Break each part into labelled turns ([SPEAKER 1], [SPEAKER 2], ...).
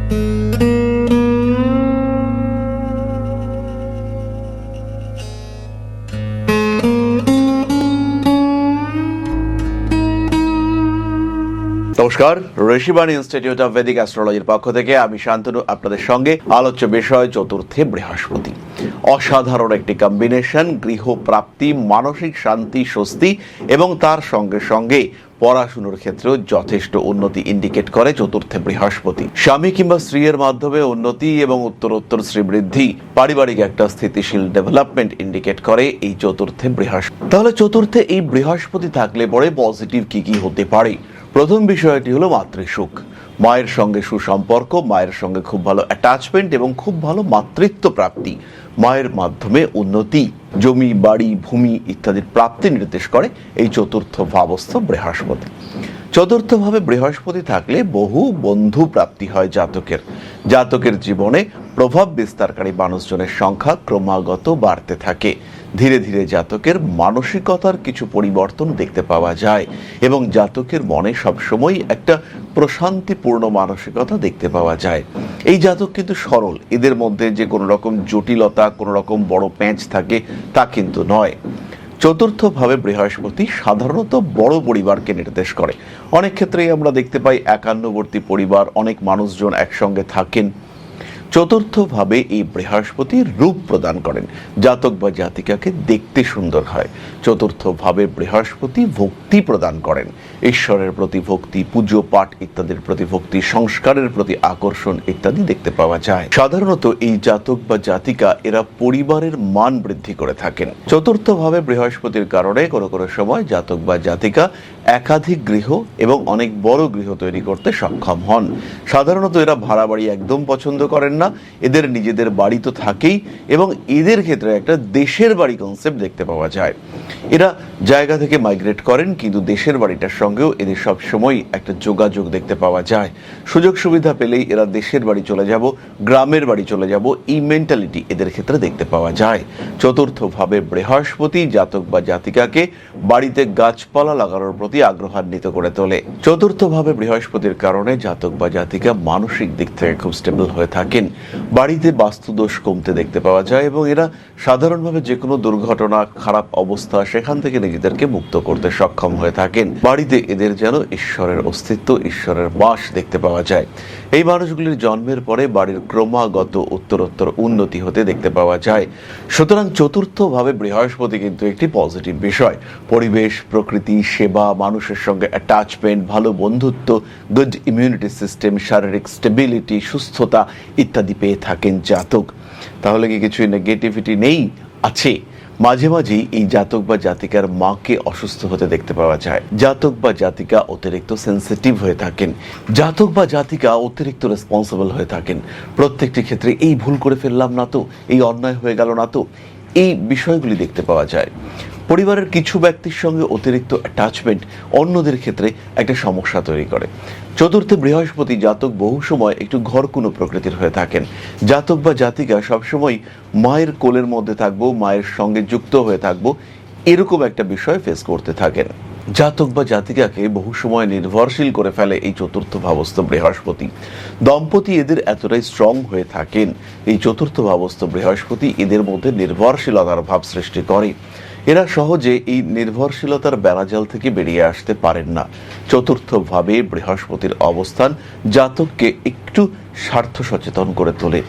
[SPEAKER 1] নমস্কার, Rishibani institute of Vedic অ্যাস্ট্রোলজির পক্ষ থেকে আমি শান্তনু আপনাদের সঙ্গে আলোচ্য বিষয় চতুর্থে বৃহস্পতি। অসাধারণ একটি কম্বিনেশন, গৃহ প্রাপ্তি, মানসিক শান্তি, স্বস্তি এবং তার সঙ্গে সঙ্গে পড়াশুনোর ক্ষেত্রেও যথেষ্ট উন্নতি ইন্ডিকেট করে চতুর্থে বৃহস্পতি। স্বামী কিংবা স্ত্রীর মাধ্যমে উন্নতি এবং উত্তরোত্তর শ্রীবৃদ্ধি, পারিবারিক একটা স্থিতিশীল ডেভেলপমেন্ট ইন্ডিকেট করে এই চতুর্থে বৃহস্পতি। তাহলে চতুর্থে এই বৃহস্পতি থাকলে পরে পজিটিভ কি হতে পারে? প্রথম বিষয়টি হলো মাতৃসুখ, মায়ের সঙ্গে সুসম্পর্ক, মায়ের সঙ্গে খুব ভালো অ্যাটাচমেন্ট এবং খুব ভালো মাতৃত্ব প্রাপ্তি, মায়ের মাধ্যমে উন্নতি, জমি বাড়ি ভূমি ইত্যাদির প্রাপ্তি নির্দেশ করে এই চতুর্থ ভাবস্থ বৃহস্পতি। চতুর্থভাবে বৃহস্পতি থাকলে বহু বন্ধু প্রাপ্তি হয় জাতকের জীবনে প্রভাব বিস্তারকারী মানুষজনের সংখ্যা ক্রমাগত বাড়তে থাকে। ধীরে ধীরে জাতকের মানসিকতার কিছু পরিবর্তন দেখতে পাওয়া যায় এবং জাতকের মনে সবসময় একটা প্রশান্তিপূর্ণ মানসিকতা দেখতে পাওয়া যায়। এই জাতক কিন্তু সরল, এদের মধ্যে যে কোনো রকম জটিলতা, কোনো রকম বড় প্যাঁচ থাকে তা কিন্তু নয়। চতুর্থভাবে বৃহস্পতি সাধারণত বড় পরিবারকে নির্দেশ করে। অনেক ক্ষেত্রেই আমরা দেখতে পাই একান্নবর্তী পরিবার, অনেক মানুষজন একসঙ্গে থাকেন। চতুর্থভাবে এই বৃহস্পতি রূপ প্রদান করেন, জাতক বা জাতিকাকে দেখতে সুন্দর হয়। চতুর্থভাবে বৃহস্পতি ভক্তি প্রদান করেন, ঈশ্বরের প্রতি ভক্তি, পুজো পাঠ ইত্যাদির প্রতি ভক্তি, সংস্কারের প্রতি আকর্ষণ ইত্যাদি দেখতে পাওয়া যায়। সাধারণত এই জাতক বা জাতিকা এরা পরিবারের মান বৃদ্ধি করে থাকেন। চতুর্থভাবে বৃহস্পতির কারণে কোনো কোনো সময় জাতক বা জাতিকা একাধিক গৃহ এবং অনেক বড় গৃহ তৈরি করতে সক্ষম হন। সাধারণত এরা ভাড়া বাড়ি একদম পছন্দ করেন না, এদের নিজেদের বাড়ি তো থাকেই এবং এদের ক্ষেত্রে একটা দেশের বাড়ি কনসেপ্ট দেখতে পাওয়া যায়। এরা জায়গা থেকে মাইগ্রেট করেন, কিন্তু দেশের বাড়িটার সঙ্গেও এদের সবসময় একটা যোগাযোগ দেখতে পাওয়া যায়। সুযোগ সুবিধা পেলেই এরা দেশের বাড়ি চলে যাব, গ্রামের বাড়ি চলে যাব, এই মেন্টালিটি এদের ক্ষেত্রে দেখতে পাওয়া যায়। চতুর্থভাবে বৃহস্পতি জাতক বা জাতিকাকে বাড়িতে গাছপালা লাগানোর প্রতি আগ্রহান্বিত করে তোলে। চতুর্থভাবে বৃহস্পতির কারণে জাতক বা জাতিকা মানসিক দিক থেকে খুব স্টেবল হয়ে থাকেন। বাড়িতে বাস্তুদোষ কমতে দেখতে পাওয়া যায় এবং এরা সাধারণভাবে যে কোনো দুর্ঘটনা, খারাপ অবস্থা সেখান থেকে নিজেদেরকে মুক্ত করতে সক্ষম হয়ে থাকেন। বাড়িতে এদের যেন ঈশ্বরের অস্তিত্ব, ঈশ্বরের বাস দেখতে পাওয়া যায়। এই মানুষগুলির জন্মের পরে বাড়ির ক্রমাগত উত্তরোত্তর উন্নতি হতে দেখতে পাওয়া যায়। সুতরাং চতুর্থভাবে বৃহস্পতি কিন্তু একটি পজিটিভ বিষয়। পরিবেশ, প্রকৃতি, সেবা, মানুষের সঙ্গে অ্যাটাচমেন্ট, ভালো বন্ধুত্ব, গুড ইমিউনিটি সিস্টেম, শারীরিক স্টেবিলিটি, সুস্থতা ইত্যাদি পেয়ে থাকেন জাতক। তাহলে কি কিছু নেগেটিভিটি নেই? আছে। মাঝে মাঝেই এই জাতক বা জাতিকার মাকে অসুস্থ হতে দেখতে পাওয়া যায়। জাতক বা জাতিকা অতিরিক্ত সেন্সিটিভ হয়ে থাকেন, জাতক বা জাতিকা অতিরিক্ত রেসপন্সিবল হয়ে থাকেন। প্রত্যেকটি ক্ষেত্রে এই ভুল করে ফেললাম না তো, এই অন্যায় হয়ে গেল না তো, এই বিষয়গুলি দেখতে পাওয়া যায়। পরিবারের কিছু ব্যক্তির সঙ্গে অতিরিক্ত অ্যাটাচমেন্ট অন্যদের ক্ষেত্রে একটা সমস্যা তৈরি করে। চতুর্থে বৃহস্পতি জাতক বহু সময় একটু ঘরকুনো প্রকৃতির হয়ে থাকেন। জাতক বা জাতিকা সবসময় মায়ের কোলের মধ্যে থাকবো, মায়ের সঙ্গে যুক্ত হয়ে থাকবো, এরকম একটা বিষয় ফেস করতে থাকেন। জাতক বা জাতিকাকে বহু সময় নির্ভরশীল করে ফেলে এই চতুর্থ ভাবস্থ বৃহস্পতি। দম্পতি এদের এতটাই স্ট্রং হয়ে থাকেন, এই চতুর্থ ভাবস্থ বৃহস্পতি এদের মধ্যে নির্ভরশীলতার ভাব সৃষ্টি করে। এরা সহজে এই নির্ভরশীলতার বেড়াজাল থেকে বেরিয়ে আসতে পারেন না। চতুর্থভাবে বৃহস্পতির অবস্থান জাতককে একটু স্বার্থ সচেতন করে তোলে,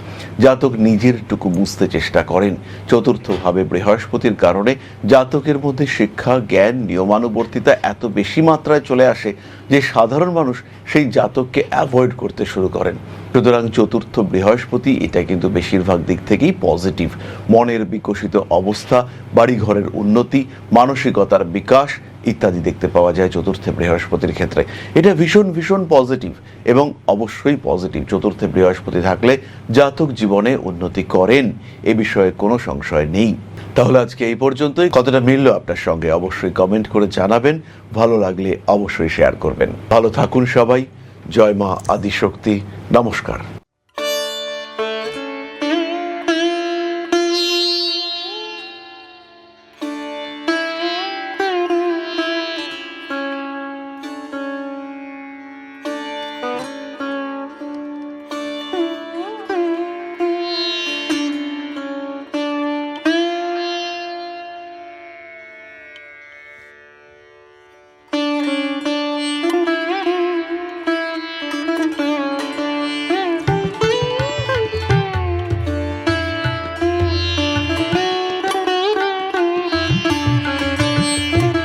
[SPEAKER 1] জাতক নিজের টুকু বুঝতে চেষ্টা করেন। চতুর্থভাবে বৃহস্পতির কারণে জাতকের মধ্যে শিক্ষা, জ্ঞান, নিয়মানুবর্তিতা এত বেশি মাত্রায় চলে আসে যে সাধারণ মানুষ সেই জাতককে অ্যাভয়েড করতে শুরু করেন। সুতরাং চতুর্থ বৃহস্পতি এটা কিন্তু বেশিরভাগ দিক থেকেই পজিটিভ। মনের বিকশিত অবস্থা, বাড়িঘরের উন্নতি, মানসিকতার বিকাশ ইত্যাদি দেখতে পাওয়া যায় চতুর্থে বৃহস্পতির ক্ষেত্রে। এটা ভীষণ ভীষণ পজিটিভ এবং অবশ্যই পজিটিভ। চতুর্থে বৃহস্পতি থাকলে জাতক জীবনে উন্নতি করেন, এ বিষয়ে কোনো সংশয় নেই। তাহলে আজকে এই পর্যন্তই। কতটা মিলল আপনার সঙ্গে অবশ্যই কমেন্ট করে জানাবেন, ভালো লাগলে অবশ্যই শেয়ার করবেন। ভালো থাকুন সবাই। জয় মা আদিশক্তি। নমস্কার।